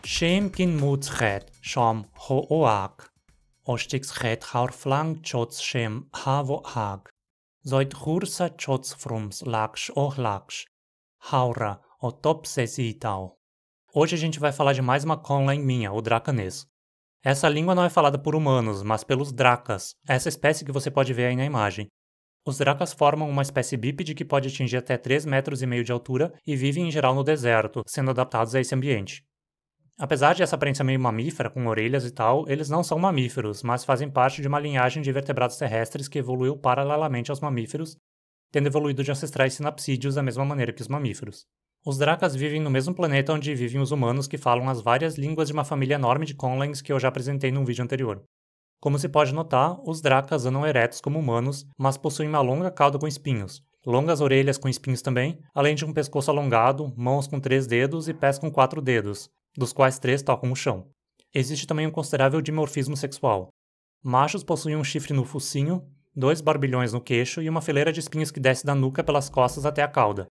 Shem kin mutchet shom hoak. Ostixchet haurflang chots shem havo hag. Zoit hursa chots frums laksh laksh. Haura otopsesitao. Hoje a gente vai falar de mais uma conlang minha, o dracanês. Essa língua não é falada por humanos, mas pelos dracas, essa espécie que você pode ver aí na imagem. Os dracas formam uma espécie bípede que pode atingir até 3,5 metros de altura e vivem em geral no deserto, sendo adaptados a esse ambiente. Apesar de essa aparência meio mamífera, com orelhas e tal, eles não são mamíferos, mas fazem parte de uma linhagem de vertebrados terrestres que evoluiu paralelamente aos mamíferos, tendo evoluído de ancestrais sinapsídeos da mesma maneira que os mamíferos. Os dracas vivem no mesmo planeta onde vivem os humanos que falam as várias línguas de uma família enorme de conlangs que eu já apresentei num vídeo anterior. Como se pode notar, os dracas andam eretos como humanos, mas possuem uma longa cauda com espinhos, longas orelhas com espinhos também, além de um pescoço alongado, mãos com 3 dedos e pés com 4 dedos, dos quais 3 tocam o chão. Existe também um considerável dimorfismo sexual. Machos possuem um chifre no focinho, 2 barbilhões no queixo e uma fileira de espinhos que desce da nuca pelas costas até a cauda.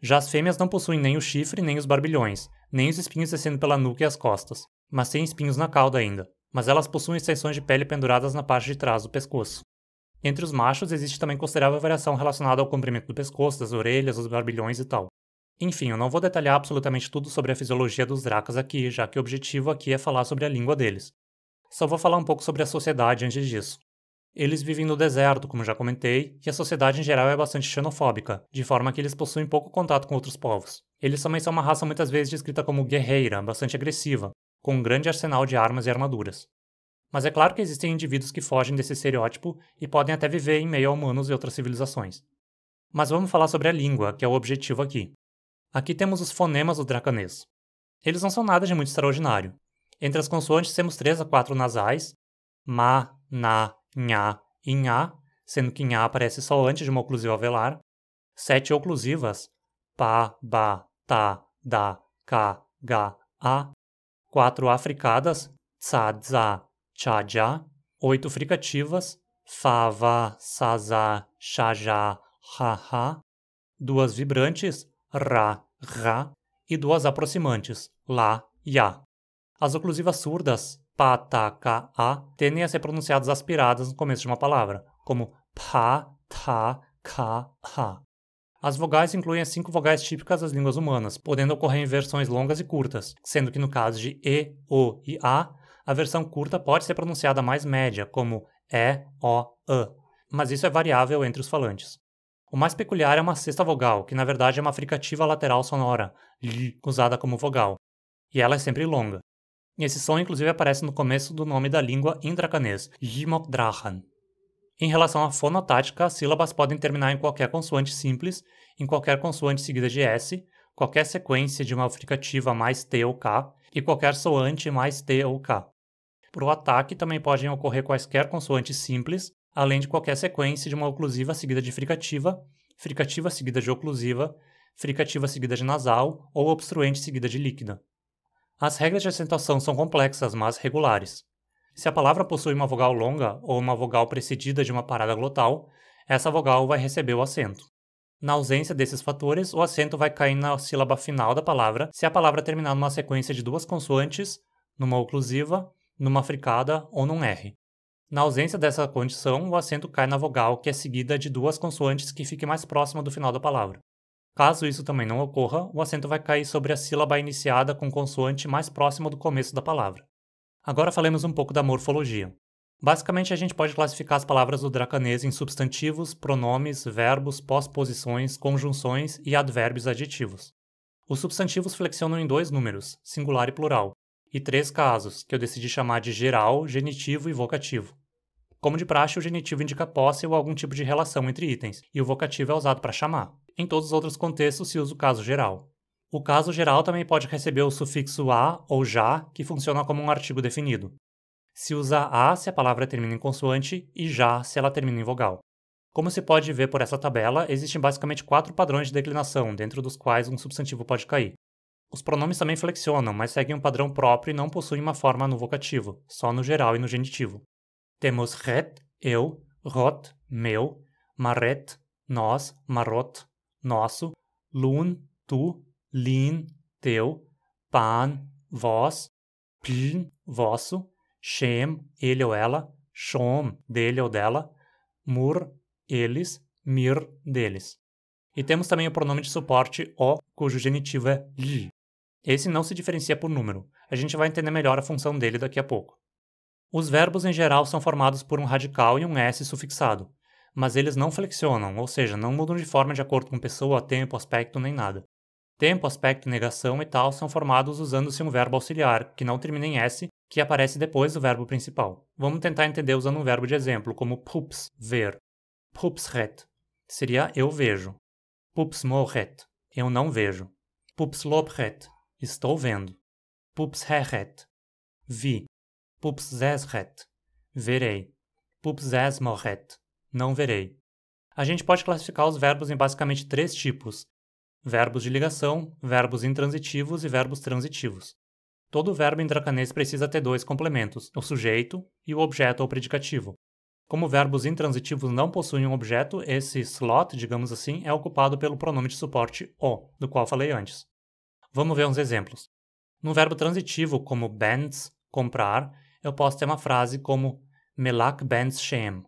Já as fêmeas não possuem nem o chifre nem os barbilhões, nem os espinhos descendo pela nuca e as costas, mas têm espinhos na cauda ainda. Mas elas possuem extensões de pele penduradas na parte de trás do pescoço. Entre os machos existe também considerável variação relacionada ao comprimento do pescoço, das orelhas, dos barbilhões e tal. Enfim, eu não vou detalhar absolutamente tudo sobre a fisiologia dos dracas aqui, já que o objetivo aqui é falar sobre a língua deles. Só vou falar um pouco sobre a sociedade antes disso. Eles vivem no deserto, como já comentei, e a sociedade em geral é bastante xenofóbica, de forma que eles possuem pouco contato com outros povos. Eles também são uma raça muitas vezes descrita como guerreira, bastante agressiva, com um grande arsenal de armas e armaduras. Mas é claro que existem indivíduos que fogem desse estereótipo e podem até viver em meio a humanos e outras civilizações. Mas vamos falar sobre a língua, que é o objetivo aqui. Aqui temos os fonemas do dracanês. Eles não são nada de muito extraordinário. Entre as consoantes temos 3 a 4 nasais, ma, na, nha e nha, sendo que nha aparece só antes de uma oclusiva velar, 7 oclusivas, pa, ba, ta, da, ka, ga, a, 4 africadas, tsa, tza, cha, já, 8 fricativas, fa, va, sa, za, cha, já, ha, ha, 2 vibrantes, ra, ra, e 2 aproximantes, la, ya. As oclusivas surdas, pa, ta, ka, a, tendem a ser pronunciadas aspiradas no começo de uma palavra, como pa, ta, ka, ha. As vogais incluem as 5 vogais típicas das línguas humanas, podendo ocorrer em versões longas e curtas, sendo que no caso de e, o e a versão curta pode ser pronunciada mais média, como e, o, mas isso é variável entre os falantes. O mais peculiar é uma sexta vogal, que na verdade é uma fricativa lateral sonora, l, usada como vogal, e ela é sempre longa. E esse som inclusive aparece no começo do nome da língua em dracanês, Jimokdrachan. Em relação à fonotática, as sílabas podem terminar em qualquer consoante simples, em qualquer consoante seguida de S, qualquer sequência de uma fricativa mais T ou K, e qualquer soante mais T ou K. Para o ataque também podem ocorrer quaisquer consoantes simples, além de qualquer sequência de uma oclusiva seguida de fricativa, fricativa seguida de oclusiva, fricativa seguida de nasal ou obstruente seguida de líquida. As regras de acentuação são complexas, mas regulares. Se a palavra possui uma vogal longa ou uma vogal precedida de uma parada glotal, essa vogal vai receber o acento. Na ausência desses fatores, o acento vai cair na sílaba final da palavra se a palavra terminar numa sequência de 2 consoantes, numa oclusiva, numa fricada ou num R. Na ausência dessa condição, o acento cai na vogal que é seguida de 2 consoantes que fique mais próxima do final da palavra. Caso isso também não ocorra, o acento vai cair sobre a sílaba iniciada com consoante mais próxima do começo da palavra. Agora falemos um pouco da morfologia. Basicamente, a gente pode classificar as palavras do dracanês em substantivos, pronomes, verbos, pós-posições, conjunções e advérbios adjetivos. Os substantivos flexionam em 2 números, singular e plural, e 3 casos, que eu decidi chamar de geral, genitivo e vocativo. Como de praxe, o genitivo indica posse ou algum tipo de relação entre itens, e o vocativo é usado para chamar. Em todos os outros contextos se usa o caso geral. O caso geral também pode receber o sufixo a ou já, que funciona como um artigo definido. Se usa a se a palavra termina em consoante e já se ela termina em vogal. Como se pode ver por essa tabela, existem basicamente 4 padrões de declinação, dentro dos quais um substantivo pode cair. Os pronomes também flexionam, mas seguem um padrão próprio e não possuem uma forma no vocativo, só no geral e no genitivo. Temos ret, eu, rot, meu, marret, nós, marot, nosso, lun, tu, lin, teu, pan, vós, pln, vosso, shem, ele ou ela, shom, dele ou dela, mur, eles, mir, deles. E temos também o pronome de suporte o, cujo genitivo é l. Esse não se diferencia por número. A gente vai entender melhor a função dele daqui a pouco. Os verbos em geral são formados por um radical e um s sufixado, mas eles não flexionam, ou seja, não mudam de forma de acordo com pessoa, tempo, aspecto nem nada. Tempo, aspecto, negação e tal são formados usando-se um verbo auxiliar, que não termina em s, que aparece depois do verbo principal. Vamos tentar entender usando um verbo de exemplo, como pups, ver. Pupsret seria eu vejo. Pupsmoret, eu não vejo. Pupslopret, estou vendo. Pupsheret, vi. Pupszesret, verei. Pupszesmoret, não verei. A gente pode classificar os verbos em basicamente 3 tipos: verbos de ligação, verbos intransitivos e verbos transitivos. Todo verbo em dracanês precisa ter 2 complementos, o sujeito e o objeto ou predicativo. Como verbos intransitivos não possuem um objeto, esse slot, digamos assim, é ocupado pelo pronome de suporte o, do qual falei antes. Vamos ver uns exemplos. No verbo transitivo, como bens, comprar, eu posso ter uma frase como Melak bens shem,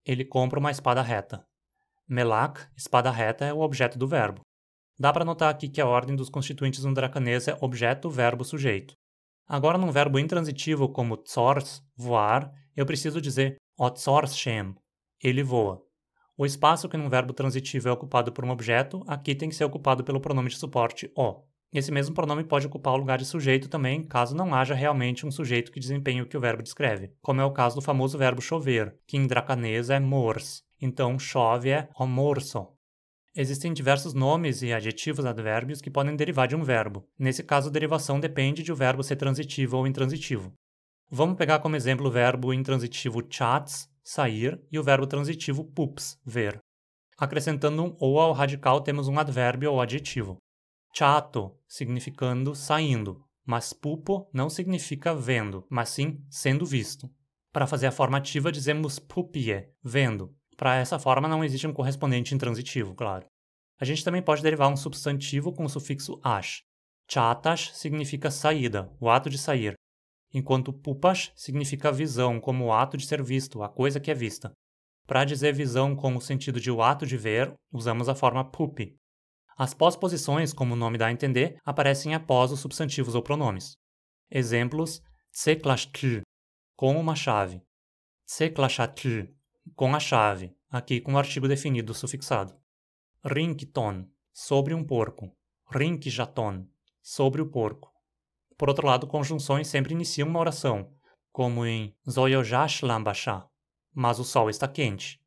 ele compra uma espada reta. Melak, espada reta, é o objeto do verbo. Dá para notar aqui que a ordem dos constituintes no dracanês é objeto, verbo, sujeito. Agora, num verbo intransitivo como tsors, voar, eu preciso dizer o tsors shem, ele voa. O espaço que num verbo transitivo é ocupado por um objeto, aqui tem que ser ocupado pelo pronome de suporte o. Esse mesmo pronome pode ocupar o lugar de sujeito também, caso não haja realmente um sujeito que desempenhe o que o verbo descreve, como é o caso do famoso verbo chover, que em dracanês é mors, então chove é o morso. Existem diversos nomes e adjetivos advérbios que podem derivar de um verbo. Nesse caso, a derivação depende de o verbo ser transitivo ou intransitivo. Vamos pegar como exemplo o verbo intransitivo chats, sair, e o verbo transitivo pups, ver. Acrescentando um ou ao radical, temos um advérbio ou adjetivo. Chato, significando saindo, mas pupo não significa vendo, mas sim sendo visto. Para fazer a forma ativa, dizemos pupie, vendo. Para essa forma não existe um correspondente intransitivo, claro. A gente também pode derivar um substantivo com o sufixo ash. Chatas significa saída, o ato de sair, enquanto pupas significa visão, como o ato de ser visto, a coisa que é vista. Para dizer visão com o sentido de o ato de ver, usamos a forma pupi. As pós-posições, como o nome dá a entender, aparecem após os substantivos ou pronomes. Exemplos: tseklashtl, com uma chave. Tseklashatl, com a chave, aqui com o artigo definido sufixado. Rinkton, sobre um porco. Rinkjaton, sobre o porco. Por outro lado, conjunções sempre iniciam uma oração, como em Zoyojash lambasha, mas o sol está quente.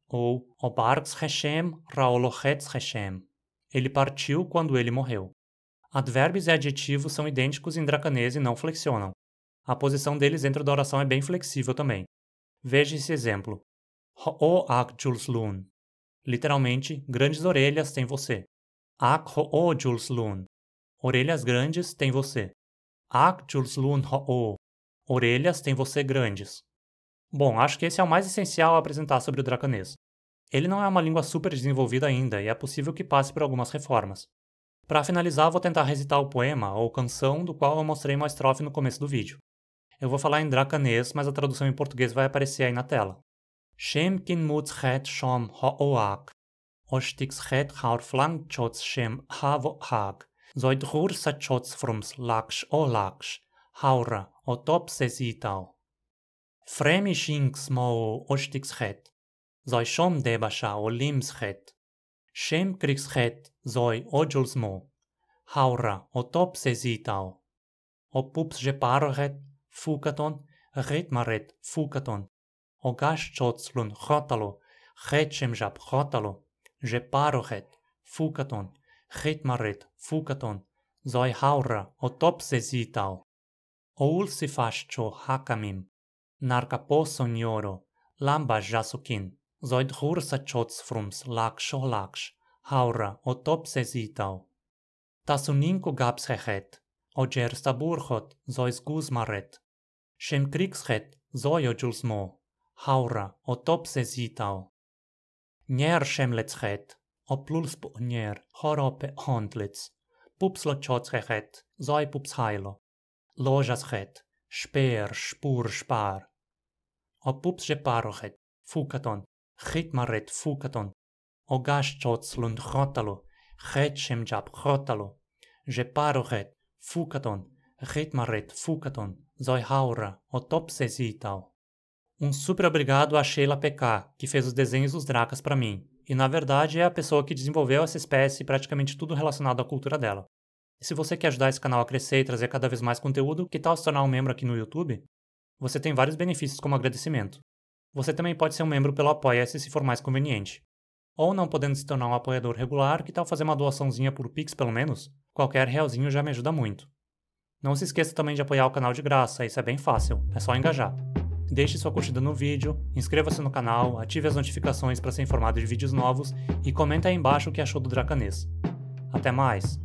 Ou Obargs Rechem Raolochetz Rechem, ele partiu quando ele morreu. Advérbios e adjetivos são idênticos em dracanês e não flexionam. A posição deles dentro da oração é bem flexível também. Veja esse exemplo. Ho ak julslun. Literalmente, grandes orelhas tem você. Ak ho julslun. Orelhas grandes tem você. Ak julslun ho. Orelhas tem você grandes. Bom, acho que esse é o mais essencial a apresentar sobre o dracanês. Ele não é uma língua super desenvolvida ainda e é possível que passe por algumas reformas. Para finalizar, vou tentar recitar o poema ou canção do qual eu mostrei uma estrofe no começo do vídeo. Eu vou falar em dracanês, mas a tradução em português vai aparecer aí na tela. Shem kin muts het shom ho-oak, ostix het haur flang chots shem havo-hag, zoid rur sa chots frums laksh o laksh, haura o top sesitau. Fremi shinks mo ostix het, zoi shom debasha o lims het, shem kriks het zoi ojuls mo, haura o top sesitau. O pups jeparo het, fukaton, ritmaret fukaton, o gash chotslun chotalo, chetchem jap chotalo, jeparo het, fukaton, ritmaret fukaton, zoi haura o top sesitau. O ulsifascho hakamim, narkaposo nyoro, lamba jasukin, zoid hursa chots frums laksh o laksh, haura o top sesitau. Tasuninko gaps hechet, o gerstaburchot zois guzmaret, shem krikshet zoio julsmo, haura o top sesitau. Nyer shemletzhet, o plulsp nyer horope hontlitz, pups lo chots hechet, zoi pups hailo, lojas het, speer, spur, spar. O pups je parohet, fukaton, chitmaret fukaton. O gashchots lund chotalo, chetchem jab chotalo. Je parohet, fukaton, chitmaret fukaton, zoi haura, o topsesital. Super obrigado a Sheila PK, que fez os desenhos dos dracas para mim, e na verdade é a pessoa que desenvolveu essa espécie e praticamente tudo relacionado à cultura dela. E se você quer ajudar esse canal a crescer e trazer cada vez mais conteúdo, que tal se tornar um membro aqui no YouTube? Você tem vários benefícios como agradecimento. Você também pode ser um membro pelo Apoia-se se for mais conveniente. Ou não podendo se tornar um apoiador regular, que tal fazer uma doaçãozinha por Pix pelo menos? Qualquer realzinho já me ajuda muito. Não se esqueça também de apoiar o canal de graça, isso é bem fácil, é só engajar. Deixe sua curtida no vídeo, inscreva-se no canal, ative as notificações para ser informado de vídeos novos e comenta aí embaixo o que achou do Dracanês. Até mais!